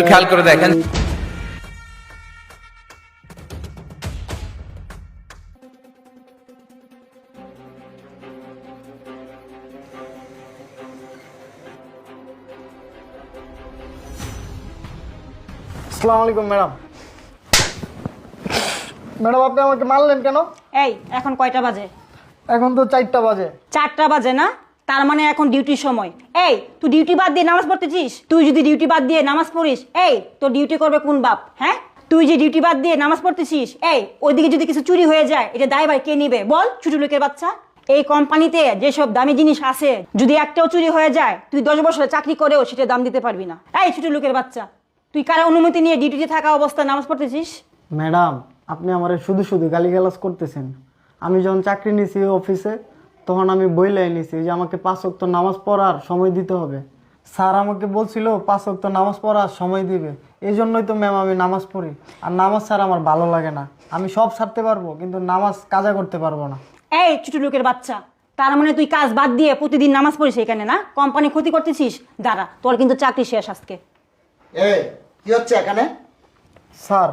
খেয়াল করে দেখেন। আসসালামু আলাইকুম ম্যাডাম। ম্যাডাম আপনি আমাকে মারলেন কেন? এই এখন কয়টা বাজে? এখন তো 4টা বাজে। 4টা বাজে না? তার মানে এখন ডিউটির সময়। এই তুই ডিউটি বাদ দিয়ে নামাজ পড়তেছিস? তুই যদি ডিউটি বাদ দিয়ে নামাজ পড়িস, এই তোর ডিউটি করবে কোন বাপ? হ্যাঁ, তুই যে ডিউটি বাদ দিয়ে নামাজ পড়তেছিস, এই ওইদিকে যদি কিছু চুরি হয়ে যায় এটা দায়ভার কে নিবে বল? ছোট লোকের বাচ্চা। এই কোম্পানিতে যেসব দামি জিনিস আছে যদি একটাও চুরি হয়ে যায় তুই 10 বছর চাকরি করেও সেটা দাম দিতে পারবি না। এই ছোট লোকের বাচ্চা, তুই কারো অনুমতি নিয়ে ডিউটিতে থাকা অবস্থায় নামাজ পড়তেছিস? ম্যাডাম আপনি আমার শুধু শুধু গালিগালাজ করতেছেন। আমি যখন চাকরি নিছি অফিসে তখন আমি বইলাই নিছি যে আমাকে 5 ওয়াক্ত নামাজ পড়ার সময় দিতে হবে। স্যার আমাকে বলছিল 5 ওয়াক্ত নামাজ পড়ার সময় দিবে, এই জন্যই তো ম্যাম আমি নামাজ পড়ি। আর নামাজ স্যার আমার ভালো লাগে না। আমি সব ছাড়তে পারবো কিন্তু নামাজ কাজা করতে পারবো না। এই ছোট লোকের বাচ্চা, তার মানে তুই কাজ বাদ দিয়ে প্রতিদিন নামাজ পড়িস এখানে না? কোম্পানি ক্ষতি করতেছিস? দাঁড়া, তোর কিন্তু চাকরি শেষ আজকে। এই কি হচ্ছে এখানে? স্যার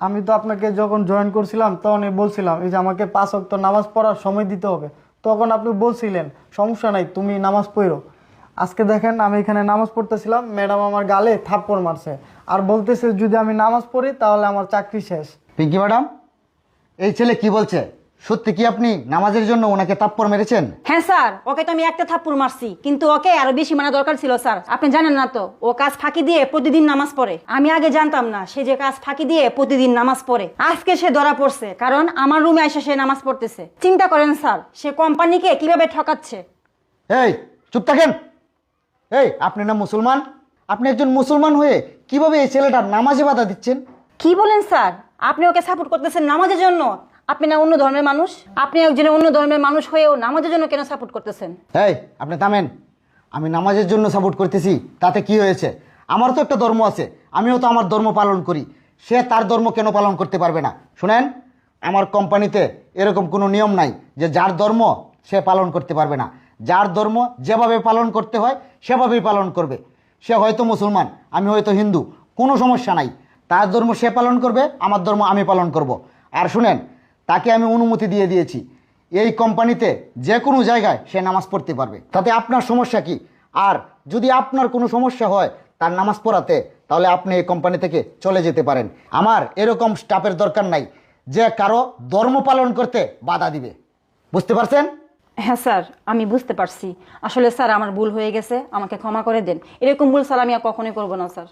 আমি তো আপনাকে যখন জয়েন করছিলাম তখনই বলছিলাম এই যে আমাকে 5 ওয়াক্ত নামাজ পড়ার সময় দিতে হবে। তখন আপনি বলছিলেন সমস্যা নাই তুমি নামাজ পড়ো। আজকে দেখেন আমি এখানে নামাজ পড়তেছিলাম, ম্যাডাম আমার গালে থাপ্পড় মারছে আর বলতেছে যদি আমি নামাজ পড়ি তাহলে আমার চাকরি শেষ। পিঙ্কি ম্যাডাম, এই ছেলে কি বলছে? সত্যি কি আপনি নামাজের জন্য ওনাকে থাপ্পড় মেরেছেন? হ্যাঁ স্যার, ওকে তো আমি একটা থাপ্পড় মারছি, কিন্তু ওকে আরো বেশি মানা দরকার ছিল স্যার। আপনি জানেন না তো ও কাজ ফাঁকি দিয়ে প্রতিদিন নামাজ পড়ে। আমি আগে জানতাম না সে যে কাজ ফাঁকি দিয়ে প্রতিদিন নামাজ পড়ে। আজকে সে ধরা পড়ছে কারণ আমার রুমে এসে সে নামাজ পড়তেছে। চিন্তা করেন স্যার, সে কোম্পানিকে কিভাবে ঠকাচ্ছে। এই চুপ থাকেন। এই আপনি না মুসলমান? আপনি একজন মুসলমান হয়ে কিভাবে এই ছেলেটার নামাজে বাধা দিচ্ছেন? কি বলেন স্যার? আপনি ওকে সাপোর্ট করতেছেন নামাজের জন্য? আপনি না অন্য ধর্মের মানুষ? আপনি একজন অন্য ধর্মের মানুষ হয়েও নামাজের জন্য কেন সাপোর্ট করতেছেন? এই আপনি থামেন। আমি নামাজের জন্য সাপোর্ট করতেছি তাতে কি হয়েছে? আমার তো একটা ধর্ম আছে, আমিও তো আমার ধর্ম পালন করি। সে তার ধর্ম কেন পালন করতে পারবে না? শুনেন, আমার কোম্পানিতে এরকম কোনো নিয়ম নাই যে যার ধর্ম সে পালন করতে পারবে না। যার ধর্ম যেভাবে পালন করতে হয় সেভাবেই পালন করবে। সে হয়তো মুসলমান, আমি হয়তো হিন্দু, কোনো সমস্যা নাই। তার ধর্ম সে পালন করবে, আমার ধর্ম আমি পালন করব। আর শুনেন, তাকে আমি অনুমতি দিয়ে দিয়েছি এই কোম্পানিতে যে কোনো জায়গায় সে নামাজ পড়তে পারবে। তাতে আপনার সমস্যা কি? আর যদি আপনার কোনো সমস্যা হয় তার নামাজ পড়াতে, তাহলে আপনি এই কোম্পানি থেকে চলে যেতে পারেন। আমার এরকম স্টাফের দরকার নাই যে কারো ধর্ম পালন করতে বাধা দিবে। বুঝতে পারছেন? হ্যাঁ স্যার, আমি বুঝতে পারছি। আসলে স্যার আমার ভুল হয়ে গেছে, আমাকে ক্ষমা করে দেন। এরকম ভুল স্যার আমি আর কখনোই করবো না স্যার।